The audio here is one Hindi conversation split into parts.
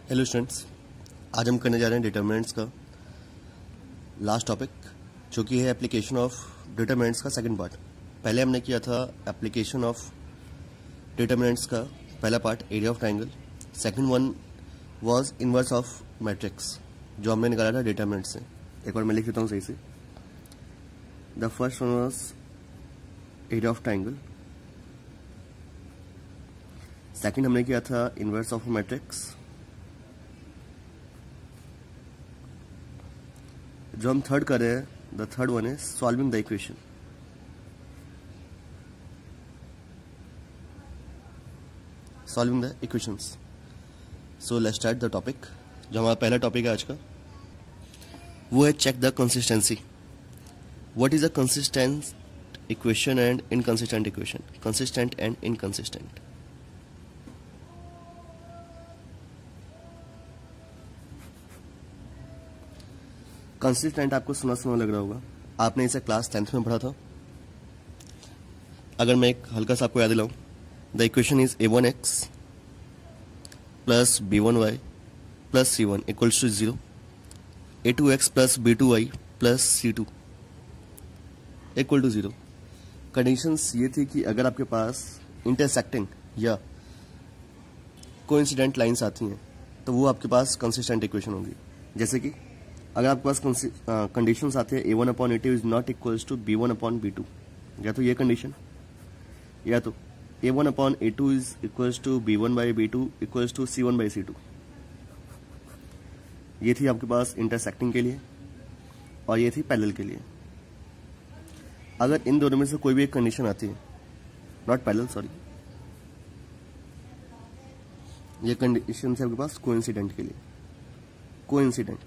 हेलो स्टूडेंट्स, आज हम करने जा रहे हैं डिटरमिनेंट्स का लास्ट टॉपिक, जो कि है एप्लीकेशन ऑफ डिटरमिनेंट्स का सेकंड पार्ट। पहले हमने किया था एप्लीकेशन ऑफ डिटरमिनेंट्स का पहला part, area of triangle. Second one was inverse of matrix, जो हमने निकाला था डिटरमिनेंट से। एक बार मैं लिख देता हूँ सही से। The first one was area of triangle, second हमने किया था इनवर्स ऑफ मैट्रिक्स। जो हम थर्ड कर रहे हैं, the third one is solving the equation. Solving the equations. So let's start the topic. जो हमारा पहला टॉपिक है आज का, वो है check the consistency. What is a consistent equation and inconsistent equation? Consistent and inconsistent. Consistent आपको सुना सुना लग रहा होगा, आपने इसे क्लास 10th में पढ़ा था। अगर मैं एक हल्का सा आपको याद दिलाऊं, the equation is a1x plus b1y plus c1 equals to 0, a2x plus b2y plus c2 equal to 0। Conditions ये थी कि अगर आपके पास इंटरसेक्टिंग या कोइंसिडेंट लाइंस आती हैं तो वो आपके पास कंसिस्टेंट इक्वेशन होगी। जैसे कि अगर आपके पास कंडीशंस आते हैं a1/a2 is not equals to b1/b2, या तो ये कंडीशन, या तो a1/a2 is equals to b1/b2 equals to c1/c2। ये थी आपके पास इंटरसेक्टिंग के लिए, और ये थी पैरेलल के लिए। अगर इन दोनों में से कोई भी एक कंडीशन आती है, नॉट पैरेलल सॉरी, ये कंडीशन है आपके पास कोइंसिडेंट के लिए। कोइंसिडेंट,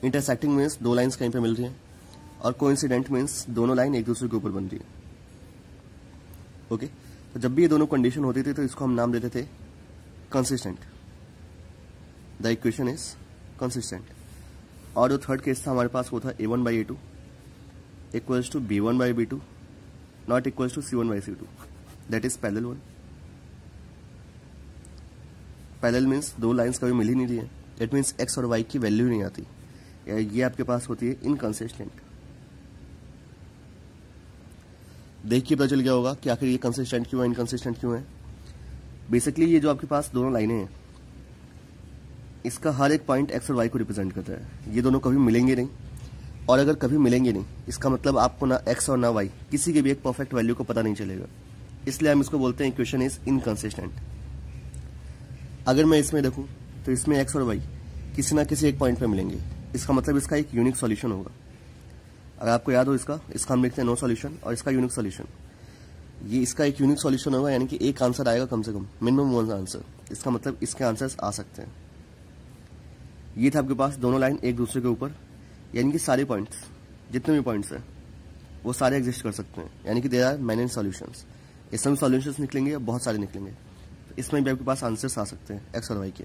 इंटरसेक्टिंग मीन्स दो लाइंस कहीं पे मिल रही हैं, और कोइंसिडेंट मीन्स दोनों लाइन एक दूसरे के ऊपर बन रही है। ओके, तो जब भी ये दोनों कंडीशन होती थी तो इसको हम नाम देते थे consistent. The equation is consistent. और जो थर्ड केस था हमारे पास, वो था a1/a2 equals to b1/b2 not equals to c1/c2, that is parallel one. Parallel means दो लाइंस कभी मिल ही नहीं रही है, इट मीन्स x और y की वैल्यू नहीं आती, ये आपके पास होती है इनकंसिस्टेंट। देखिए पता चल गया होगा कि आखिर ये कंसिस्टेंट क्यों है, इनकंसिस्टेंट क्यों है। बेसिकली ये जो आपके पास दोनों लाइनें हैं, इसका हर एक पॉइंट x और y को रिप्रेजेंट करता है। ये दोनों कभी मिलेंगे नहीं, और अगर कभी मिलेंगे नहीं, इसका मतलब आपको ना x और ना y किसी के भी एक परफेक्ट वैल्यू को पता नहीं चलेगा। इसलिए हम इसको बोलते हैं इक्वेशन इज इनकंसिस्टेंट। अगर मैं इसमें देखूं तो इसमें x और y किसी ना किसी एक पॉइंट पे मिलेंगे, इसका मतलब इसका एक यूनिक सॉल्यूशन होगा। अगर आपको याद हो इसका हम लिखते हैं नो सॉल्यूशन, और इसका यूनिक सॉल्यूशन। ये इसका एक यूनिक सॉल्यूशन होगा, यानी कि एक आंसर आएगा कम से कम, मिनिमम वन आंसर। इसका मतलब इसके आंसर्स आ सकते हैं। ये था आपके पास दोनों लाइन एक दूसरे के ऊपर, यानी कि सारे पॉइंट्स, जितने भी पॉइंट्स हैं वो सारे एग्जिस्ट कर सकते हैं, यानी कि देयर आर मैनी सॉल्यूशंस। इसमें सॉल्यूशंस निकलेंगे, बहुत सारे निकलेंगे, इसमें भी आपके पास आंसर्स आ सकते हैं एक्स और वाई के।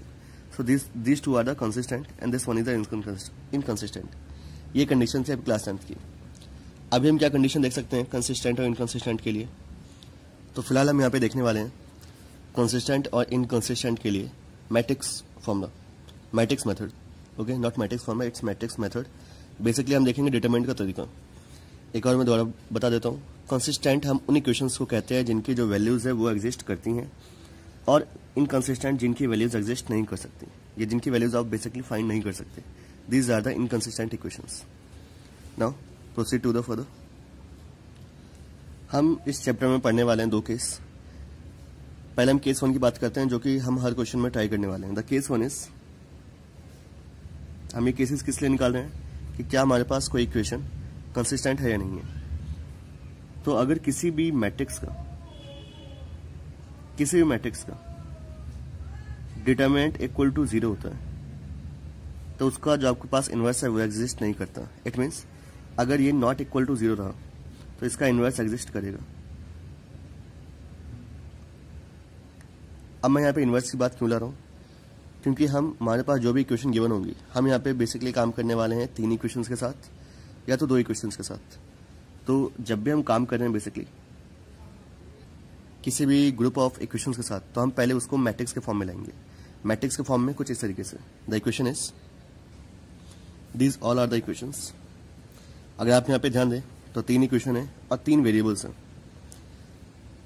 सो these two are the consistent and this one is the inconsistent। ये कंडीशन है क्लास 10th की। अभी हम क्या कंडीशन देख सकते हैं कंसिस्टेंट और इनकंसिस्टेंट के लिए? तो फिलहाल हम यहाँ पे देखने वाले हैं कंसिस्टेंट और इनकंसिस्टेंट के लिए matrix formula, matrix method. Okay, not matrix formula, it's matrix method. Basically हम देखेंगे डिटरमिनेंट का तरीका। एक और मैं दोबारा बता देता हूँ, कंसिस्टेंट हम उन इक्वेशंस को कहते हैं जिनकी जो वैल्यूज है वो एग्जिस्ट करती हैं, और इनकंसिस्टेंट जिनकी वैल्यूज एग्जिस्ट नहीं कर सकती, ये जिनकी वैल्यूज आप बेसिकली फाइंड नहीं कर सकते। These are the inconsistent equations. Now proceed to the further. हम इस चैप्टर में पढ़ने वाले हैं दो केस। पहले हम केस 1 की बात करते हैं, जो कि हम हर क्वेश्चन में ट्राई करने वाले हैं। द केस 1 इज, हम ये केसेस किस लिए निकाल रहे हैं कि क्या हमारे पास कोई इक्वेशन कंसिस्टेंट है या नहीं है। तो अगर किसी भी मैट्रिक्स का डिटरमिनेंट इक्वल टू 0 होता है, तो उसका जो आपके पास इनवर्स है वो एग्जिस्ट नहीं करता। इट मीन्स अगर ये नॉट इक्वल टू 0 रहा तो इसका इनवर्स एग्जिस्ट करेगा। अब मैं यहाँ पे इनवर्स की बात क्यों ला रहा हूँ? क्योंकि हमारे पास जो भी इक्वेशन गिवन होंगी, हम यहाँ पे बेसिकली काम करने वाले हैं 3 इक्वेशंस के साथ या तो 2 इक्वेशंस के साथ। तो जब भी हम काम कर रहे हैं बेसिकली किसी भी ग्रुप ऑफ इक्वेशंस के साथ, तो हम पहले उसको मैट्रिक्स के फॉर्म में लाएंगे। मैट्रिक्स के फॉर्म में कुछ इस तरीके से। The equation is, these all are the equations. अगर आप यहाँ पे ध्यान दें तो 3 इक्वेशन है और 3 वेरिएबल्स हैं।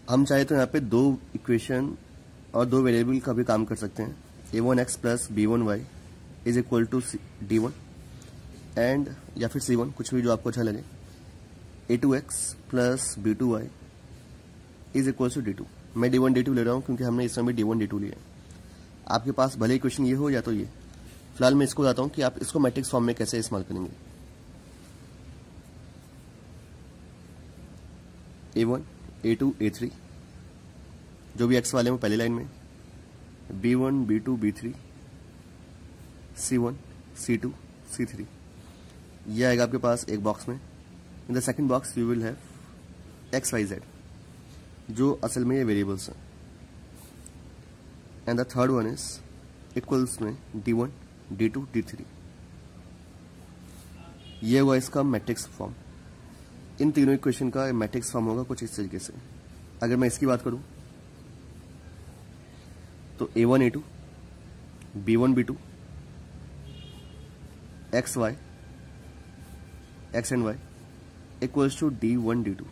हम चाहे तो यहाँ पे 2 इक्वेशन और 2 वेरिएबल का भी काम कर सकते हैं। a1x plus b1y is equal to d1 and या फिर c1, कुछ भी जो आपको अच्छा लगे। a2x plus b2y is equal to d2। मैं d1 d2 ले रहा हूँ क्योंकि हमने इस समय d1 d2 लिया है। आपके पास भले इक्वेशन ये हो या तो ये। फिलहाल मैं इसको बताता हूँ कि आप इसको मैट्रिक्स फॉर्म में कैसे इस्तेमाल करेंगे। a1 a2 a3 जो भी एक्स वाले हैं पहली लाइन में, b1 b2 b3 c1 c2 c3, ये आएगा आपके पास एक बॉक्स में। In the second box you will have x y z, जो असल में ये वेरिएबल्स हैं। And the third one is equals में d1 d2 d3। ये हुआ इसका मैट्रिक्स फॉर्म। इन तीनों इक्वेशन का मैट्रिक्स फॉर्म होगा कुछ इस तरीके से। अगर मैं इसकी बात करूं तो a1 a2 b1 b2 x y x and y equals to d1 d2।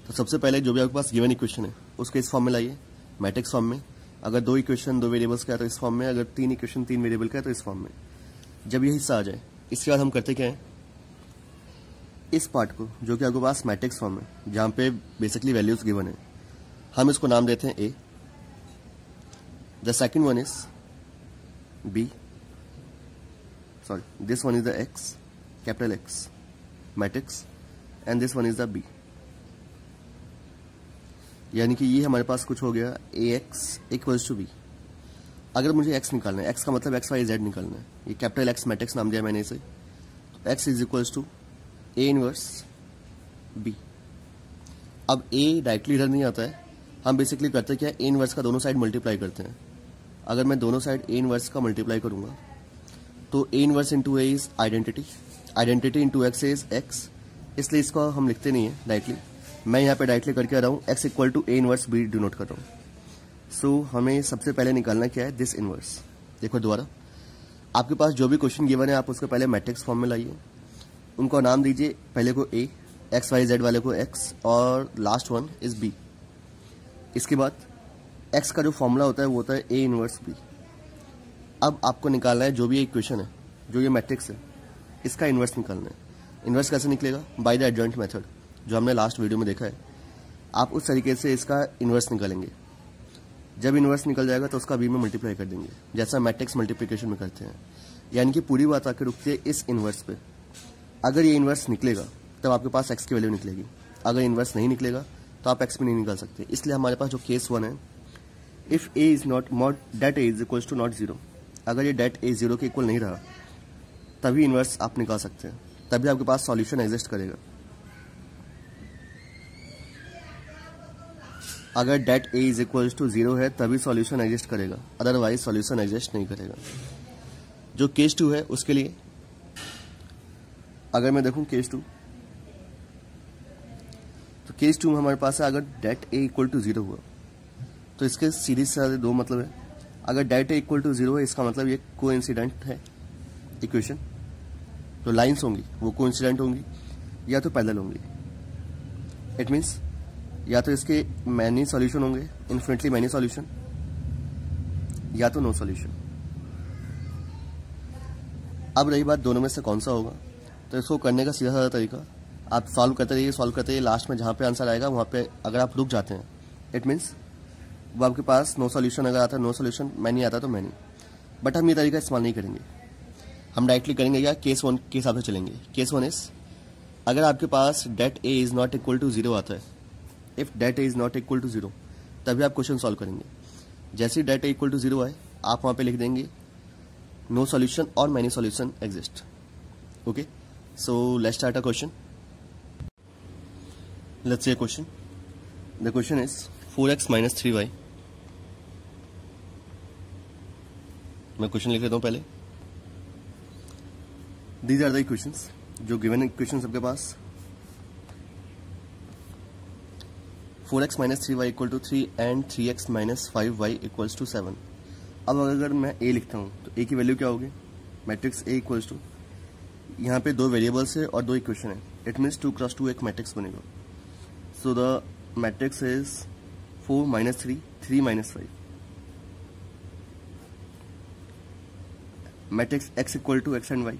तो सबसे पहले जो भी आपके पास गिवन इक्वेशन है उसके इस फॉर्म में लाइए, मैट्रिक्स फॉर्म में। अगर 2 इक्वेशन 2 वेरिएबल्स का है तो इस फॉर्म में, अगर 3 इक्वेशन 3 वेरिएबल का है तो इस फॉर्म में। जब ये हिस्सा आ जाए इसके बाद हम करते क्या है, इस पार्ट को जो कि आपके पास मैट्रिक्स फॉर्म है जहां पे बेसिकली वैल्यूज गिवन है, हम इसको नाम देते हैं a। The second one is b, sorry this one is the x, capital X matrix, and this one is the b। यानी कि ये हमारे पास कुछ हो गया ax इक्वल्स टू b। अगर मुझे x निकालना है, x का मतलब x y z निकालना है, ये कैपिटल X मैट्रिक्स नाम दिया मैंने इसे, तो x is equals to a inverse b। अब a डायरेक्टली इधर नहीं आता है, हम बेसिकली करते क्या है, a इनवर्स का दोनों साइड मल्टीप्लाई करते हैं। अगर मैं दोनों साइड a इनवर्स का मल्टीप्लाई करूंगा तो a inverse into a is identity, identity into x is x, इसलिए इसको हम लिखते नहीं है डायरेक्टली। मैं यहाँ पे डायरेक्टली करके आ रहा हूँ, x equal to a inverse b denote कर रहा हूँ। सो हमें सबसे पहले निकालना क्या है, दिस इनवर्स। देखो दोबारा, आपके पास जो भी क्वेश्चन गिवन है आप उसको पहले मैट्रिक्स फॉर्म में लाइए, उनको नाम दीजिए, पहले को a, एक्स वाई जेड वाले को x, और लास्ट वन इज b। इसके बाद x का जो फॉर्मूला होता है वो होता है a इनवर्स b। अब आपको निकालना है जो भी इक्वेशन है, जो ये मैट्रिक्स है, इसका इनवर्स निकालना है। इनवर्स कैसे निकलेगा, बाय द एडजॉइंट मेथड, जो हमने लास्ट वीडियो में देखा है। आप उस तरीके से इसका इनवर्स निकालेंगे। जब इनवर्स निकल जाएगा तो उसका b में मल्टीप्लाई कर देंगे, जैसा मैट्रिक्स मल्टीप्लिकेशन में करते हैं। यानी कि पूरी बात आकर रुकती है इस इनवर्स पे। अगर ये इनवर्स निकलेगा तब आपके पास x की वैल्यू निकलेगी, अगर इनवर्स नहीं निकलेगा तो आप x भी नहीं निकाल सकते। इसलिए हमारे पास जो केस 1 है, if a is not mod det a is equals to not 0, अगर ये डेट a 0 के इक्वल नहीं रहा तभी इनवर्स आप निकाल सकते हैं, तभी आपके पास सॉल्यूशन एग्जिस्ट करेगा। अगर det a is equals to 0 है तभी सॉल्यूशन एग्जिस्ट करेगा, अदरवाइज सॉल्यूशन एग्जिस्ट नहीं करेगा। जो केस 2 है उसके लिए अगर मैं देखूं केस 2, तो केस 2 में हमारे पास है, अगर डेट a इक्वल टू 0 हुआ तो इसके सीरीज से 2 मतलब है। अगर डेट a इक्वल टू 0 है इसका मतलब ये कोइंसिडेंट है इक्वेशन। तो लाइंस होंगी वो कोइंसिडेंट होंगी या तो पैरेलल होंगी। इट मीन्स या तो इसके मैनी सॉल्यूशन होंगे, इन्फिनिटली मैनी सॉल्यूशन, या तो नो सॉल्यूशन। अब रही बात दोनों में से कौन सा होगा, तो इसको करने का सीधा साधा तरीका, आप सॉल्व करते रहिए, लास्ट में जहाँ पे आंसर आएगा वहाँ पे अगर आप रुक जाते हैं, इट मीन्स वो आपके पास नो सॉल्यूशन अगर आता है नो सॉल्यूशन, मैनी आता तो मैनी। बट हम ये तरीका इस्तेमाल नहीं करेंगे, हम डायरेक्टली करेंगे या केस 1 के हिसाब से चलेंगे। केस 1 इज, अगर आपके पास det a is not equal to 0 आता है, if det a is not equal to 0, तभी आप क्वेश्चन सॉल्व करेंगे। जैसे ही डेट a इक्वल टू 0 आए आप वहाँ पे लिख देंगे नो सॉल्यूशन और many solution exist. Okay, so let's start a question. Let's see a question. The question is 4x minus 3y। मैं क्वेश्चन लिख लेता हूँ पहले। दीज आर द इक्वेशंस, जो गिवन इक्वेशन सबके पास 4x minus 3y equal to 3 and 3x minus 5y equals to 7। अब अगर मैं a लिखता हूँ तो a की वैल्यू क्या होगी? मैट्रिक्स a इक्वल्स टू, यहाँ पे दो वेरिएबल्स है और दो इक्वेशन है, इट मीन्स 2 क्रॉस 2 एक मैट्रिक्स बनेगा। So the matrix is 4 minus 3, 3 minus 5। Matrix x equal to x and y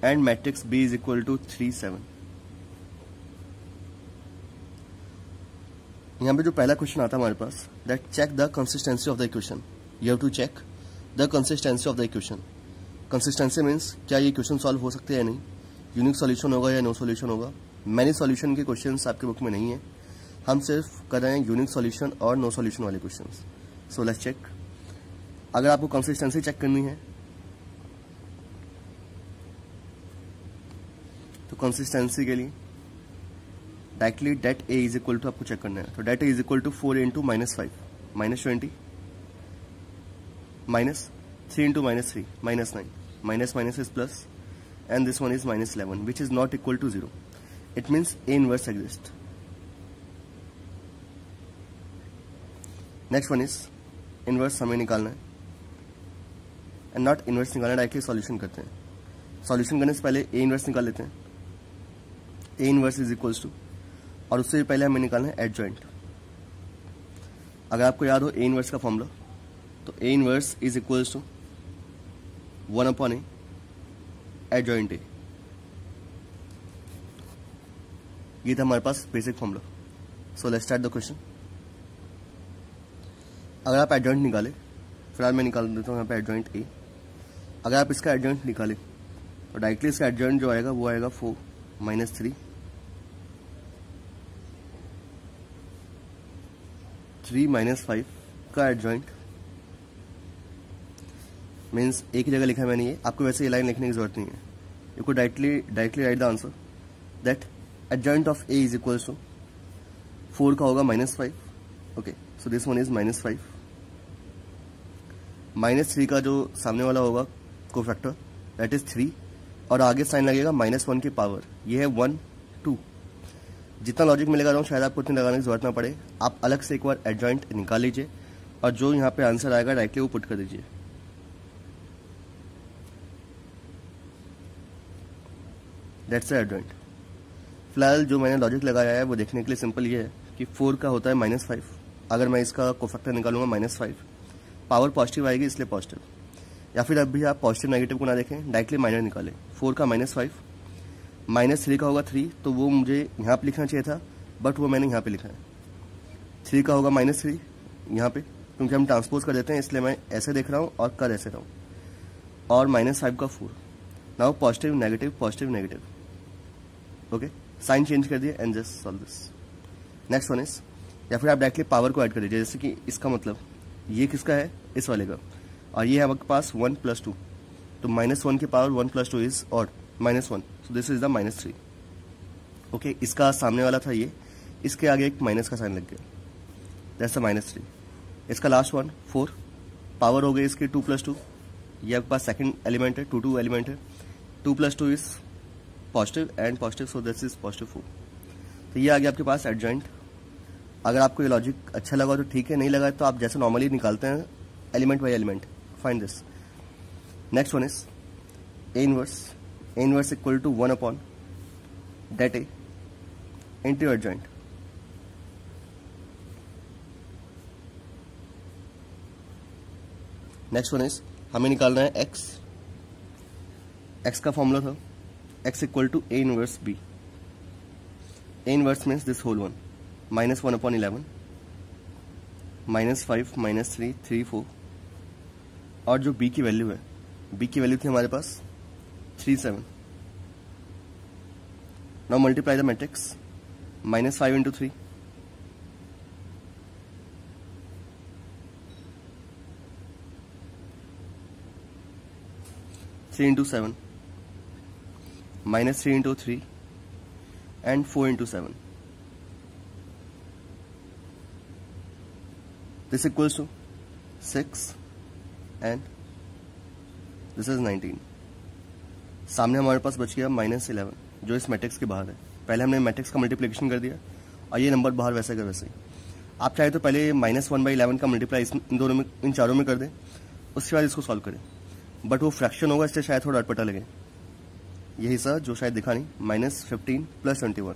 and matrix b is equal to 3, 7। यहाँ पे जो पहला क्वेश्चन आता है हमारे पास, that check the consistency of the equation. You have to check the consistency of the equation. Consistency means क्या ये क्वेश्चन सॉल्व हो सकते हैं या नहीं, यूनिक सॉल्यूशन होगा या नो सॉल्यूशन होगा। मैनी सॉल्यूशन के क्वेश्चंस आपके बुक में नहीं है, हम सिर्फ कर रहे हैं यूनिक सॉल्यूशन और नो सॉल्यूशन वाले क्वेश्चंस। So let's check. अगर आपको कंसिस्टेंसी चेक करनी है तो कंसिस्टेंसी के लिए directly det A is equal to आपको चेक करना है। तो det A is equal to 4 into minus 5 minus 20 minus 3 into minus 3 minus 9 minus minus is plus and this one is minus 11 which is not equal to 0। It means A inverse exist. Next one is inverse हमें निकालना है एंड नॉट इनवर्स निकालना, डायरेक्टली सॉल्यूशन करते हैं। सॉल्यूशन करने से पहले ए इनवर्स निकाल लेते हैं। A inverse is equals to, और उससे पहले हमें निकालना है एडजॉइंट। अगर आपको याद हो ए इनवर्स का फॉर्मूला, तो A inverse is equals to 1 upon A adjoint A. ये था हमारे पास basic formula. So let's start the question. अगर आप एडजॉइंट निकाले, फिलहाल मैं निकाल देता हूँ यहाँ पे एडजॉइंट ए। अगर आप इसका एडजॉइंट निकाले तो डायरेक्टली इसका एडजॉइंट जो आएगा वो आएगा 4 माइनस 3, 3 माइनस 5 का एडजॉइंट मीन्स एक ही जगह लिखा है मैंने ये। आपको वैसे ये लाइन लिखने की जरूरत नहीं है, यू को directly write the answer that adjoint of A is equals to 4 का होगा minus 5। Okay, so this one is minus 5 minus 3 का जो सामने वाला होगा कोफैक्टर दैट इज 3 और आगे साइन लगेगा -1 की पावर, ये है 1, 2। जितना लॉजिक में लगा रहा हूँ शायद आपको उतनी लगाने की जरूरत ना पड़े। आप अलग से एक बार एडजॉइंट निकाल लीजिए और जो यहाँ पे आंसर आएगा डायरेक्टली वो पुट कर दीजिए। That's the adjoint. फिलहाल जो मैंने लॉजिक लगाया है वो देखने के लिए सिंपल ये है कि 4 का होता है -5। अगर मैं इसका कोफैक्टर निकालूंगा -5, पावर पॉजिटिव आएगी इसलिए पॉजिटिव, या फिर अब भी आप पॉजिटिव नेगेटिव को ना देखें, डायरेक्टली माइनर निकालें। 4 का -5 माइनस 3 का होगा 3, तो वो मुझे यहाँ पे लिखना चाहिए था बट वो मैंने यहाँ पे लिखा है। 3 का होगा -3 यहाँ पे, क्योंकि हम ट्रांसपोज कर देते हैं इसलिए मैं ऐसे देख रहा हूँ और कर ऐसे रहा हूँ, और -5 का 4। Now positive negative. Okay, sign change कर दिया and just solve this. Next one is, या फिर आप डायरेक्टली पावर को ऐड कर दीजिए, जैसे कि इसका मतलब ये किसका है, इस वाले का, और ये है आपके पास 1 + 2, तो -1 की power 1 + 2 is odd -1, so this is the -3। Okay, इसका सामने वाला था ये, इसके आगे एक माइनस का साइन लग गया, दैट्स द -3। इसका लास्ट वन 4, पावर हो गई इसकी 2 + 2, ये आपके पास सेकंड एलिमेंट है, 2 एलिमेंट है, 2 + 2 is positive and positive, so this is +4। तो ये आ गया आपके पास एडजॉइंट। अगर आपको ये लॉजिक अच्छा लगा तो ठीक है, नहीं लगा तो आप जैसे नॉर्मली निकालते हैं element by element, find this. Next one is A inverse equal to 1 upon det A into adjoint. Next one is, हमें निकालना है एक्स का फॉर्मूला था x equal to A inverse B. A inverse means this whole one, -1 upon 11 -5 -3 3 4, और जो b की वैल्यू है, b की वैल्यू थी हमारे पास 3 7। Now multiply the matrix, -5 into 3 3 into 7 -3 into 3 and 4 into 7. This equals to 6 and this is 19. सामने हमारे पास बच गया -11 जो इस मैट्रिक्स के बाहर है। पहले हमने मैट्रिक्स का मल्टीप्लिकेशन कर दिया और ये नंबर बाहर वैसे का वैसे ही। आप चाहे तो पहले -1/11 का मल्टीप्लाई इन दोनों में, इन चारों में कर दें, उसके बाद इसको सॉल्व करें। बट वो फ्रैक्शन होगा, इससे शायद थोड़ा अटपटा लगे। यही सर जो शायद दिखा नहीं, -15 + 21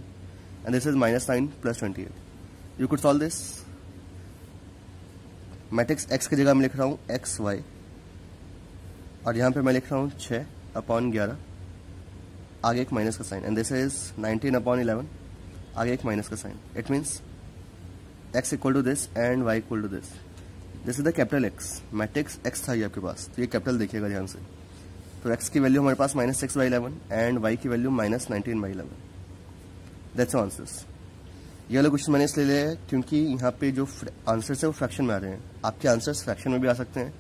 and this is -9 + 28। You could solve this. Matrix x की जगह मैं लिख रहा हूँ XY और यहाँ पे मैं लिख रहा हूँ 6/11, आगे एक माइनस का साइन, एंड दिस इज 19/11, आगे एक माइनस का sign. It means x equal to this and y equal to this. This is the capital X। Matrix x था ये आपके पास, तो ये कैपिटल देखिएगा ध्यान से। तो x की वैल्यू हमारे पास -6/11 एंड y की वैल्यू -19/11। That's answers. ये वाला क्वेश्चन मैंने इसलिए लिया है क्योंकि यहाँ पे जो आंसर्स है वो फ्रैक्शन में आ रहे हैं। आपके आंसर्स फ्रैक्शन में भी आ सकते हैं।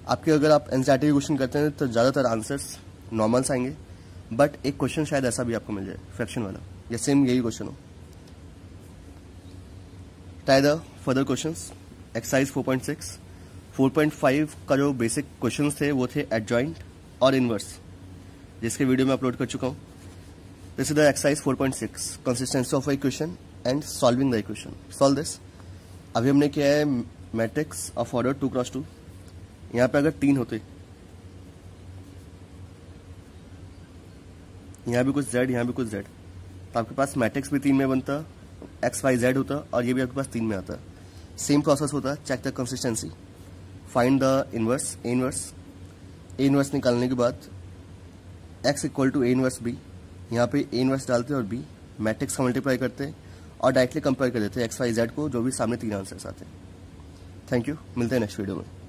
आपके अगर आप एनसीईआरटी के क्वेश्चन करते हैं तो ज़्यादातर आंसर्स नॉर्मल्स आएंगे, बट एक क्वेश्चन शायद ऐसा भी आपको मिल जाए फ्रैक्शन वाला, या सेम यही क्वेश्चन हो। Try the further questions. Exercise 4.6 4.5 का जो बेसिक क्वेश्चन थे वो थे एडजॉइंट और इनवर्स, जिसके वीडियो में अपलोड कर चुका हूँ। This is the exercise 4.6 consistency of equation and solving the equation. Solve this. अभी हमने किया है मैट्रिक्स ऑफ ऑर्डर 2x2। यहाँ पे अगर 3 होते, यहाँ भी कुछ z, यहाँ भी कुछ z, तो आपके पास मैट्रिक्स भी 3 में बनता, XYZ होता और ये भी आपके पास 3 में आता। सेम प्रोसेस होता। Check the consistency, find the inverse, A inverse निकालने के बाद x equal to A inverse B, यहाँ पे A इनवर्स डालते और B मैट्रिक्स का मल्टीप्लाई करते और डायरेक्टली कंपेयर कर देते XYZ को, जो भी सामने 3 आंसर्स आते हैं। थैंक यू, मिलते हैं नेक्स्ट वीडियो में।